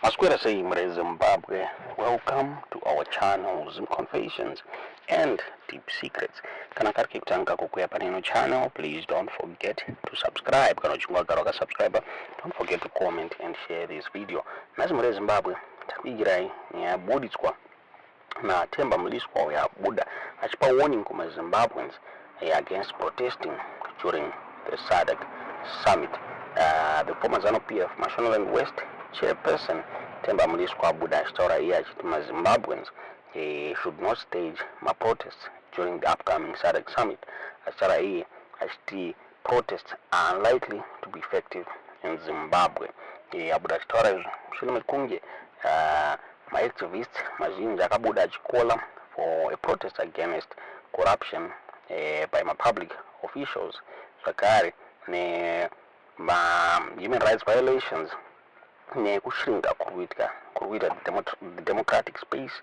Masquera say Zimbabwe, welcome to our channel Zim Confessions and Deep Secrets. Kana kariki kutanga kukuya paneno channel, please don't forget to subscribe. Kana uchungwa garoka subscriber, don't forget to comment and share this video. Nazi Zimbabwe, tabigirai ni abuditswa na Temba Mliswa ya Buddha achipa warning kuma Zimbabweans against protesting during the PaSadc summit. The former ZANU-PF Mashonaland West chairperson Temba Mliswa Buddha ashitaura iye achiti MaZimbabweans should not stage protests during the upcoming PaSadc summit. Ashitaura iye achiti protests are unlikely to be effective in Zimbabwe. Abuda achitaura izvo mushure mekunge ma-activists mazhinji akabuda achikola for a protest against corruption by public officials zvakare human rights violations nekushinga kurikuita the democratic space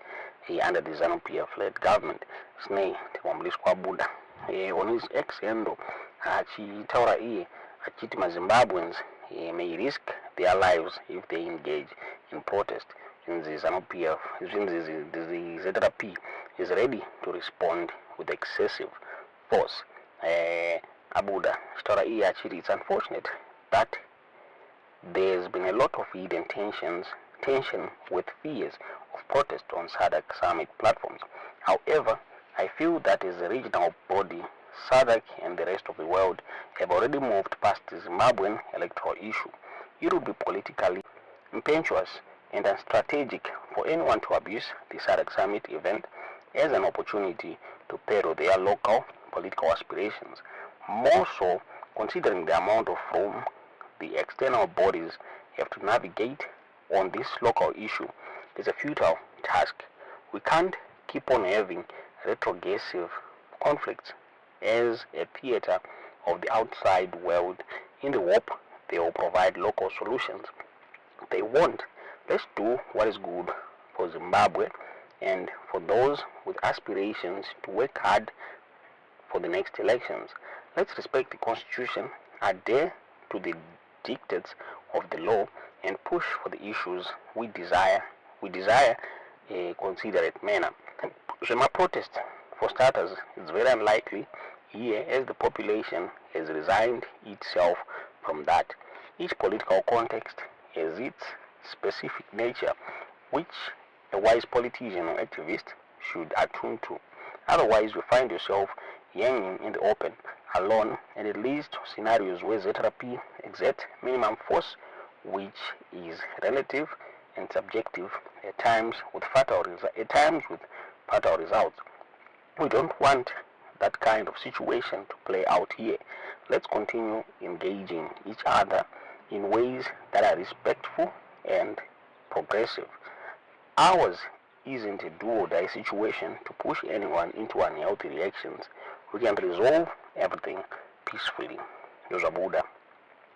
under the ZANU-PF led government. Sinei Temba Mliswa Buddha on his ex-handle achitaura iye achiti MaZimbabweans may risk their lives if they engage in protest. Since the ZANU-PF, the ZRP is ready to respond with excessive force. Abuda Shtora achiri, it's unfortunate that there's been a lot of hidden tension with fears of protest on PaSadc summit platforms. However, I feel that as a regional body, PaSadc and the rest of the world have already moved past the Zimbabwean electoral issue. It would be politically impetuous and unstrategic for anyone to abuse the PaSadc summit event as an opportunity to peddle their local political aspirations. More so, considering the amount of room the external bodies have to navigate on this local issue is a futile task. We can't keep on having retrogressive conflicts as a theater of the outside world in the hope they will provide local solutions. They won't. Let's do what is good for Zimbabwe and for those with aspirations to work hard for the next elections. Let's respect the Constitution, adhere to the dictates of the law, and push for the issues we desire a considerate manner. The protest, for starters, is very unlikely here as the population has resigned itself from that. Each political context has its specific nature, which a wise politician or activist should attune to. Otherwise, you find yourself hanging in the open, alone, and it leads to scenarios where ZRP exerts minimum force, which is relative and subjective, at times with fatal results. We don't want that kind of situation to play out here. Let's continue engaging each other in ways that are respectful and progressive. Ours isn't a do-or-die situation to push anyone into unhealthy reactions. We can resolve everything peacefully. Yozabuda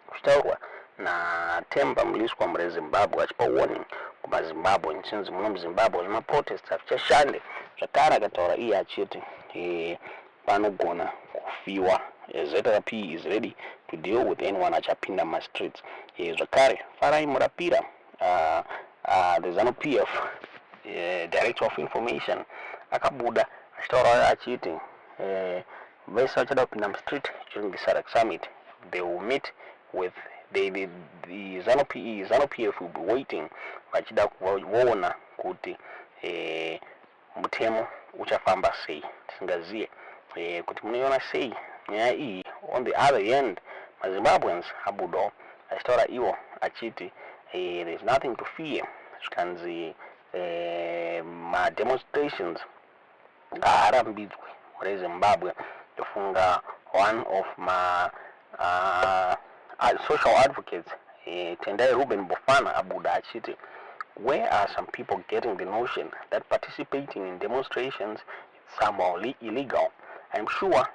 kushtaurwa na Temba Mliswa Zimbabwe achipa warning kuma Zimbabwe nsinzi muno Zimbabwe zvima protests afichashande zvakare akataura iye achiti panogona kufiwa. ZRP is ready to deal with anyone achapinda mastreets. Zvakare farai murapira the ZANU-PF director of information akabuda achitaura achiti vese vachada kupinda mustreet during the PaSadc summit, they will meet with the ZANU-PF will be waiting vachida kuona kuti mutemo uchafamba sei. Tisingaziye kuti munoiona sei nyaya iyi. On the other hand, MaZimbabweans abudo achitaura iwo achiti there is nothing to fear. Zvikanzi ma-demonstrations ngaarambidzwe muri Zimbabwe. Tofunga one of my social advocates, Tendai Ruben Bofana abuda achiti, where are some people getting the notion that participating in demonstrations is somehow illegal? I'm sure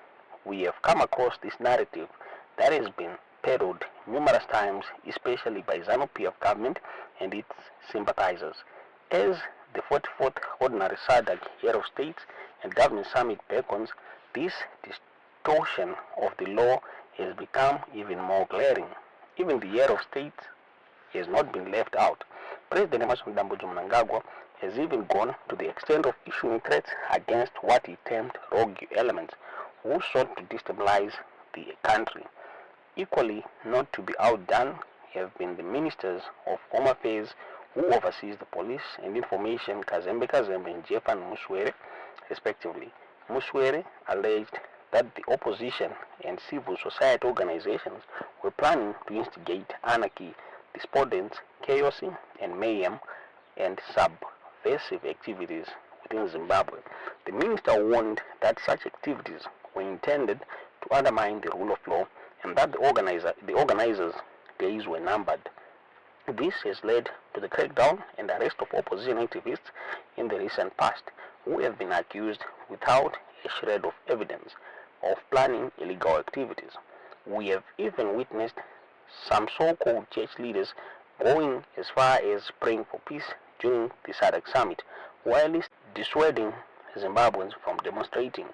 we have come across this narrative that has been peddled numerous times, especially by ZANU-PF government and its sympathizers. As the 44th Ordinary PaSadc Year of States and Government Summit beckons, this distortion of the law has become even more glaring. Even the Year of States has not been left out. President Emerson Mnangagwa has even gone to the extent of issuing threats against what he termed rogue elements who sought to destabilize the country. Equally, not to be outdone, have been the ministers of Home Affairs who oversees the police and information, Kazembe and Jefan Muswere, respectively. Muswere alleged that the opposition and civil society organizations were planning to instigate anarchy, despondence, chaos, and mayhem and subversive activities within Zimbabwe. The minister warned that such activities were intended to undermine the rule of law and that the organizers' days were numbered. This has led to the crackdown and arrest of opposition activists in the recent past, who have been accused without a shred of evidence of planning illegal activities. We have even witnessed some so-called church leaders going as far as praying for peace during the PaSadc summit, while dissuading Zimbabweans from demonstrating.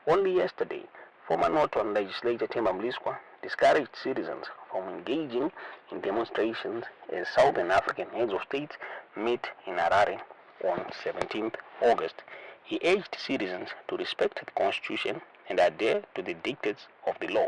Only yesterday, former Northern legislator Temba Mliswa discouraged citizens from engaging in demonstrations as Southern African heads of states met in Harare on 17th August. He urged citizens to respect the Constitution and adhere to the dictates of the law.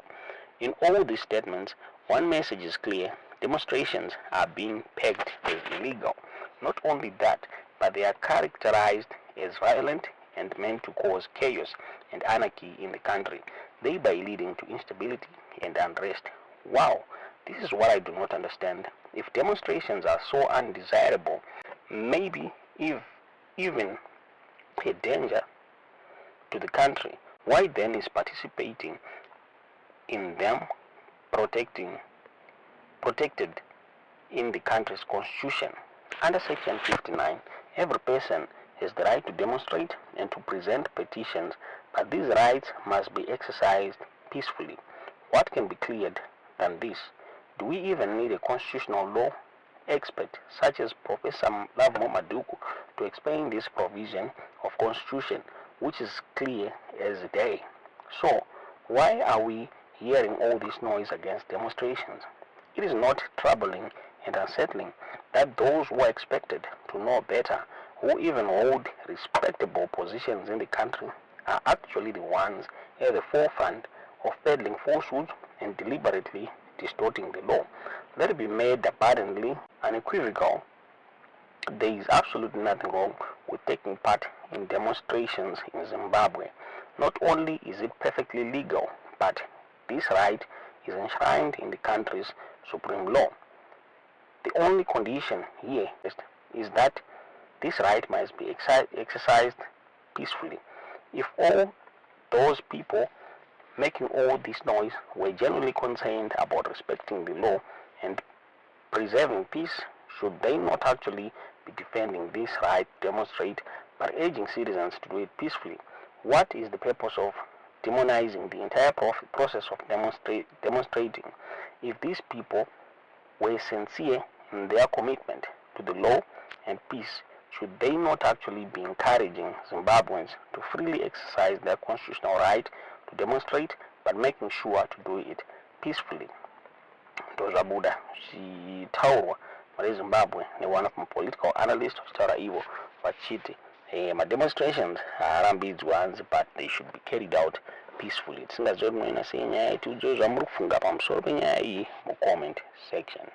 In all these statements, one message is clear: demonstrations are being pegged as illegal. Not only that, but they are characterized as violent and meant to cause chaos and anarchy in the country, thereby leading to instability and unrest. Wow, this is what I do not understand. If demonstrations are so undesirable, maybe if even a danger to the country, why then is participating in them protected in the country's constitution? Under Section 59, every person has the right to demonstrate and to present petitions, but these rights must be exercised peacefully. What can be clearer than this? Do we even need a constitutional law expert such as Professor Mliswa Maduku to explain this provision of Constitution, which is clear as day? So, why are we hearing all this noise against demonstrations? It is not troubling and unsettling that those who are expected to know better, who even hold respectable positions in the country, are actually the ones at the forefront of peddling falsehoods and deliberately distorting the law? Let it be made abundantly unequivocal: there is absolutely nothing wrong with taking part in demonstrations in Zimbabwe. Not only is it perfectly legal, but this right is enshrined in the country's supreme law. The only condition here is that this right must be exercised peacefully. If all those people making all this noise were genuinely concerned about respecting the law and preserving peace, should they not actually be defending this right to demonstrate, but urging citizens to do it peacefully? What is the purpose of demonizing the entire process of demonstrating? If these people were sincere in their commitment to the law and peace, should they not actually be encouraging Zimbabweans to freely exercise their constitutional right to demonstrate, but making sure to do it peacefully? Ndozvabuda zvichitaurwa muZimbabwe one of my political analysts vachitaura ivo vachiti demonstrations haarambidzwa hanzi, but they should be carried out peacefully. Tisingazivi munoina sei nyaya yetiudze zvamuri kufunga pamusoro penyaya iyi mucomment section.